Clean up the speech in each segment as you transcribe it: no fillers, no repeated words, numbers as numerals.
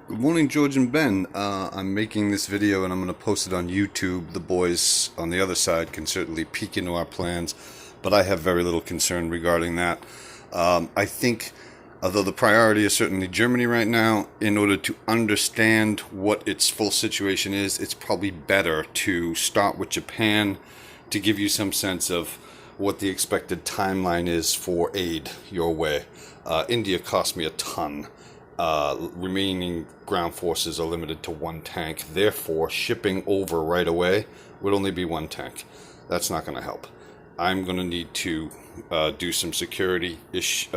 Good morning, George and Ben. I'm making this video and I'm going to post it on YouTube. The boys on the other side can certainly peek into our plans, but I have very little concern regarding that. I think, although the priority is certainly Germany right now, in order to understand what its full situation is, it's probably better to start with Japan to give you some sense of what the expected timeline is for aid your way. India cost me a ton. Remaining ground forces are limited to one tank. Therefore, shipping over right away would only be one tank. That's not going to help. I'm going to need to do some security-ish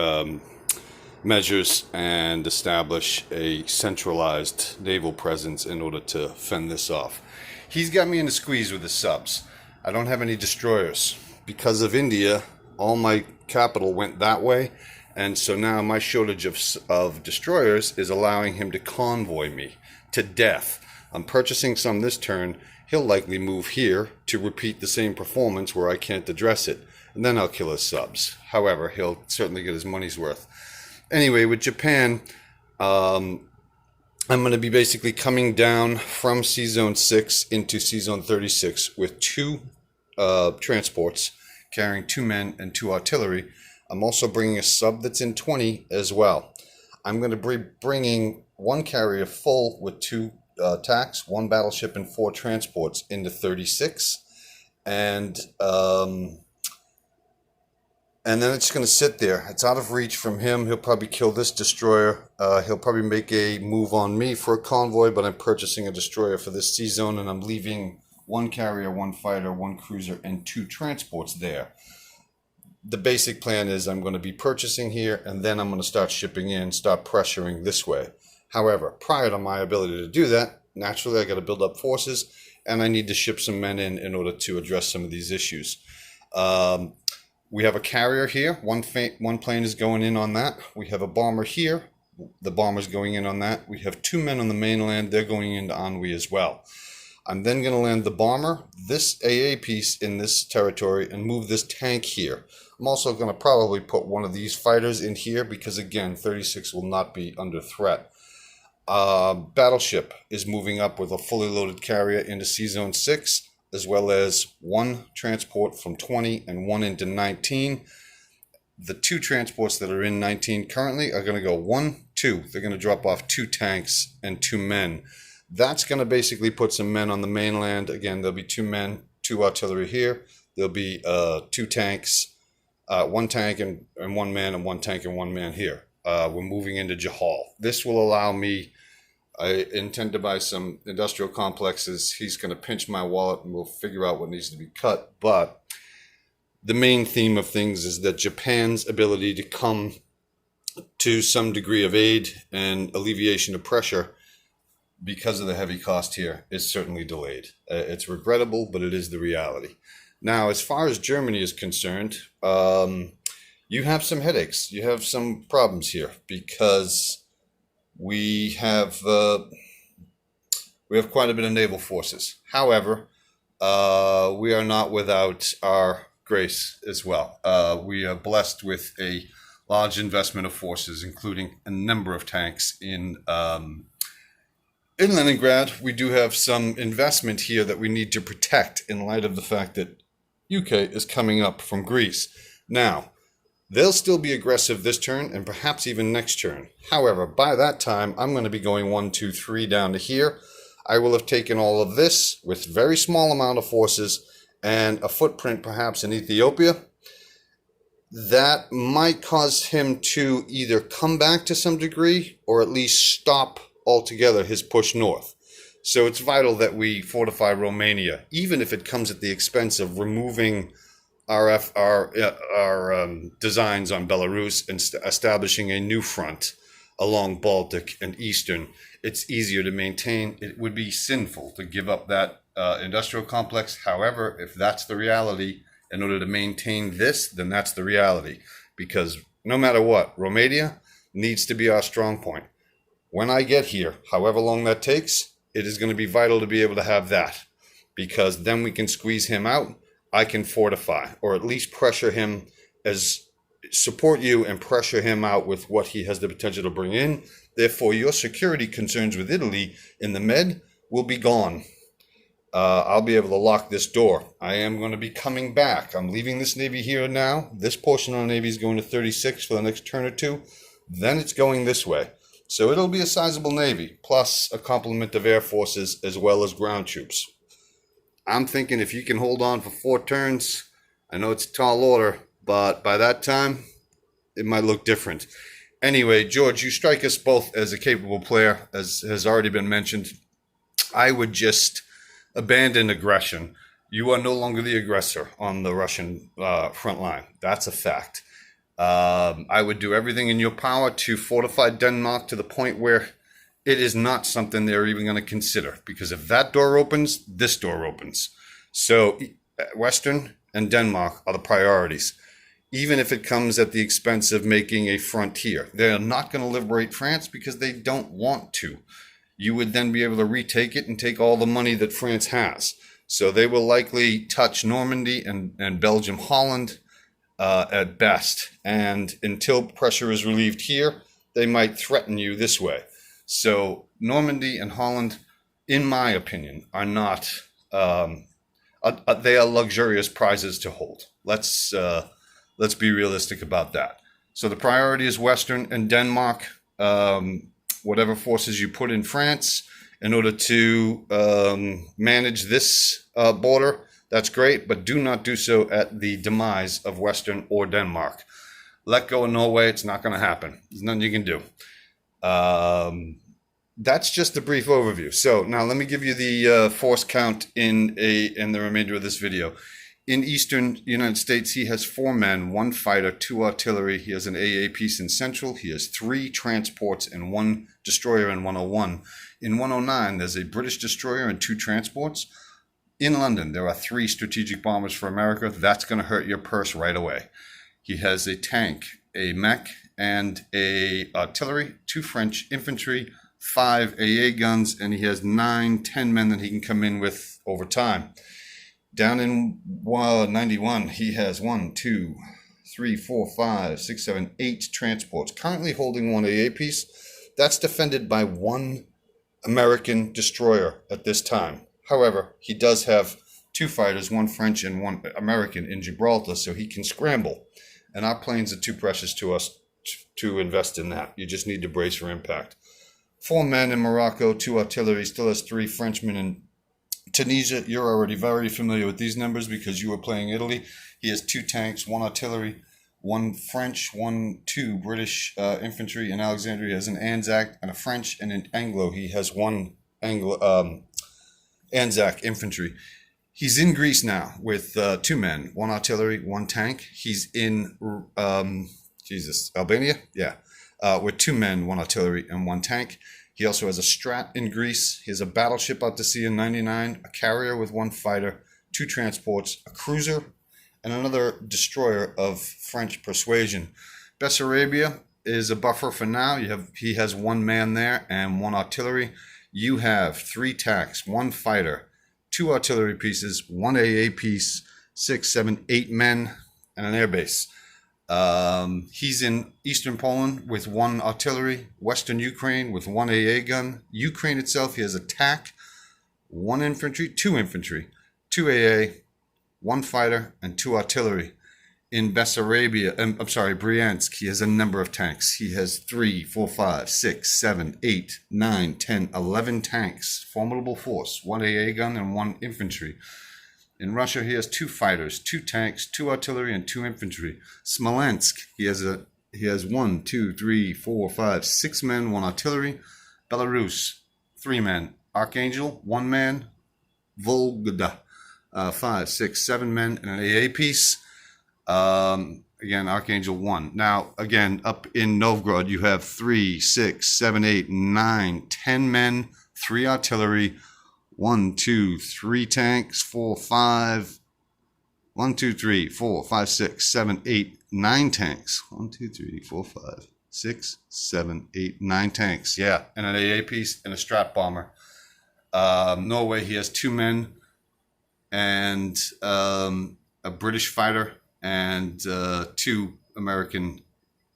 measures and establish a centralized naval presence in order to fend this off. He's got me in a squeeze with the subs. I don't have any destroyers. Because of India, all my capital went that way. And so now my shortage of destroyers is allowing him to convoy me to death. I'm purchasing some this turn. He'll likely move here to repeat the same performance where I can't address it. And then I'll kill his subs. However, he'll certainly get his money's worth. Anyway, with Japan, I'm going to be basically coming down from C-Zone 6 into C-Zone 36 with two transports carrying 2 men and 2 artillery. I'm also bringing a sub that's in 20 as well. I'm going to be bringing 1 carrier full with 2 attacks, 1 battleship, and 4 transports into 36. And then it's going to sit there. It's out of reach from him. He'll probably kill this destroyer. He'll probably make a move on me for a convoy, but I'm purchasing a destroyer for this C-Zone, and I'm leaving 1 carrier, 1 fighter, 1 cruiser, and 2 transports there. The basic plan is I'm going to be purchasing here, and then I'm going to start shipping in, start pressuring this way. However, prior to my ability to do that, naturally I got to build up forces, and I need to ship some men in order to address some of these issues. We have a carrier here. One plane is going in on that. We have a bomber here. The bomber's going in on that. We have 2 men on the mainland. They're going into Anhui as well. I'm then going to land the bomber, this AA piece in this territory, and move this tank here. I'm also going to probably put one of these fighters in here because, again, 36 will not be under threat. Battleship is moving up with a fully loaded carrier into C-Zone 6, as well as 1 transport from 20 and 1 into 19. The 2 transports that are in 19 currently are going to go 1, 2. They're going to drop off 2 tanks and 2 men. That's going to basically put some men on the mainland. Again, there'll be 2 men, 2 artillery here. There'll be 2 tanks, 1 tank and 1 man, and 1 tank and 1 man here. We're moving into Jahal. This will allow me, I intend to buy some industrial complexes. He's going to pinch my wallet and we'll figure out what needs to be cut. But the main theme of things is that Japan's ability to come to some degree of aid and alleviation of pressure because of the heavy cost here is certainly delayed. It's regrettable, but it is the reality. Now, as far as Germany is concerned, you have some headaches. You have some problems here because we have quite a bit of naval forces. However, we are not without our grace as well. We are blessed with a large investment of forces, including a number of tanks in Leningrad. We do have some investment here that we need to protect in light of the fact that UK is coming up from Greece. Now, they'll still be aggressive this turn and perhaps even next turn. However, by that time, I'm going to be going 1, 2, 3 down to here. I will have taken all of this with very small amount of forces and a footprint perhaps in Ethiopia. That might cause him to either come back to some degree or at least stop altogether his push north. So it's vital that we fortify Romania, even if it comes at the expense of removing our designs on Belarus and establishing a new front along Baltic and Eastern. It's easier to maintain. It would be sinful to give up that industrial complex. However, if that's the reality, in order to maintain this, then that's the reality. Because no matter what, Romania needs to be our strong point. When I get here, however long that takes, it is going to be vital to be able to have that. Because then we can squeeze him out. I can fortify, or at least pressure him, support you and pressure him out with what he has the potential to bring in. Therefore, your security concerns with Italy in the Med will be gone. I'll be able to lock this door. I am going to be coming back. I'm leaving this Navy here now. This portion of the Navy is going to 36 for the next turn or two. Then it's going this way. So it'll be a sizable Navy, plus a complement of air forces as well as ground troops. I'm thinking if you can hold on for 4 turns, I know it's a tall order, but by that time, it might look different. Anyway, George, you strike us both as a capable player, as has already been mentioned. I would just abandon aggression. You are no longer the aggressor on the Russian front line. That's a fact. I would do everything in your power to fortify Denmark to the point where it is not something they're even going to consider. Because if that door opens, this door opens. So Western and Denmark are the priorities, even if it comes at the expense of making a frontier. They're not going to liberate France because they don't want to. You would then be able to retake it and take all the money that France has. So they will likely touch Normandy and Belgium, Holland at best. And until pressure is relieved here, they might threaten you this way. So Normandy and Holland, in my opinion, are not, they are luxurious prizes to hold. Let's be realistic about that. So the priority is Western and Denmark. Whatever forces you put in France in order to manage this border, that's great, but do not do so at the demise of Western or Denmark. Let go of Norway, it's not going to happen. There's nothing you can do. That's just a brief overview. So now let me give you the force count in the remainder of this video. In eastern United States, he has 4 men, 1 fighter, 2 artillery. He has an AA piece in central. He has 3 transports and 1 destroyer in 101. In 109, there's a British destroyer and 2 transports. In London, there are 3 strategic bombers for America. That's going to hurt your purse right away. He has a tank, a mech, and a artillery, 2 French infantry, 5 AA guns, and he has 9, 10 men that he can come in with over time. Down in 91, he has 1, 2, 3, 4, 5, 6, 7, 8 transports, currently holding 1 AA piece. That's defended by 1 American destroyer at this time. However, he does have 2 fighters, 1 French and 1 American in Gibraltar, so he can scramble. And our planes are too precious to us to invest in that. You just need to brace for impact. 4 men in Morocco, 2 artillery, still has 3 Frenchmen in Tunisia. You're already very familiar with these numbers because you were playing Italy. He has 2 tanks, 1 artillery, 1 French, 2 British infantry. In Alexandria, he has an Anzac and a French, and in Anglo, he has 1 Anzac infantry. He's in Greece now with 2 men, 1 artillery, 1 tank. He's in Albania, with 2 men, 1 artillery, and 1 tank. He also has a Strat in Greece. He has a battleship out to sea in 99, a carrier with 1 fighter, 2 transports, a cruiser, and another destroyer of French persuasion. Bessarabia is a buffer for now. He has 1 man there and 1 artillery. You have 3 tanks, 1 fighter, 2 artillery pieces, 1 AA piece, 6, 7, 8 men, and an airbase. He's in eastern Poland with 1 artillery, western Ukraine with 1 AA gun. Ukraine itself, he has a TAC, 1 infantry, 2 infantry, 2 AA, 1 fighter, and 2 artillery. In Bryansk, he has a number of tanks. He has 3, 4, 5, 6, 7, 8, 9, 10, 11 tanks. Formidable force, 1 AA gun and 1 infantry. In Russia, he has 2 fighters, 2 tanks, 2 artillery, and 2 infantry. Smolensk, he has 1, 2, 3, 4, 5, 6 men, 1 artillery. Belarus, 3 men. Archangel, 1 man. Volgda, 5, 6, 7 men, and an AA piece. Again, Archangel 1. Now, again, up in Novgorod, you have 3, 6, 7, 8, 9, 10 men, 3 artillery, 1, 2, 3 tanks, 4, 5, 1, 2, 3, 4, 5, 6, 7, 8, 9 tanks. 1, 2, 3, 4, 5, 6, 7, 8, 9 tanks. Yeah, and an AA piece and a Strat bomber. Norway, he has 2 men and a British fighter and 2 American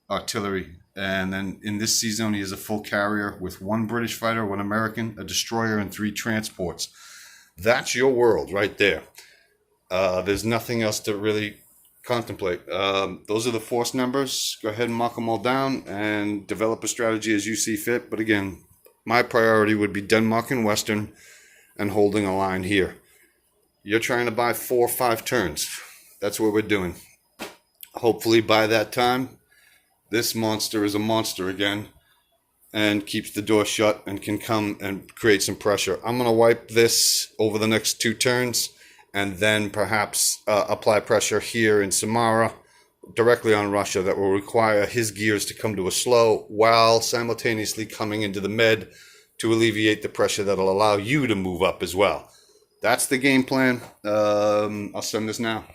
artillery And then in this season, he is a full carrier with 1 British fighter, 1 American, a destroyer, and 3 transports. That's your world right there. There's nothing else to really contemplate. Those are the force numbers. Go ahead and mark them all down and develop a strategy as you see fit. But again, my priority would be Denmark and Western and holding a line here. You're trying to buy 4 or 5 turns. That's what we're doing. Hopefully by that time, this monster is a monster again and keeps the door shut and can come and create some pressure. I'm going to wipe this over the next 2 turns and then perhaps apply pressure here in Samara directly on Russia that will require his gears to come to a slow while simultaneously coming into the med to alleviate the pressure that'll allow you to move up as well. That's the game plan. I'll send this now.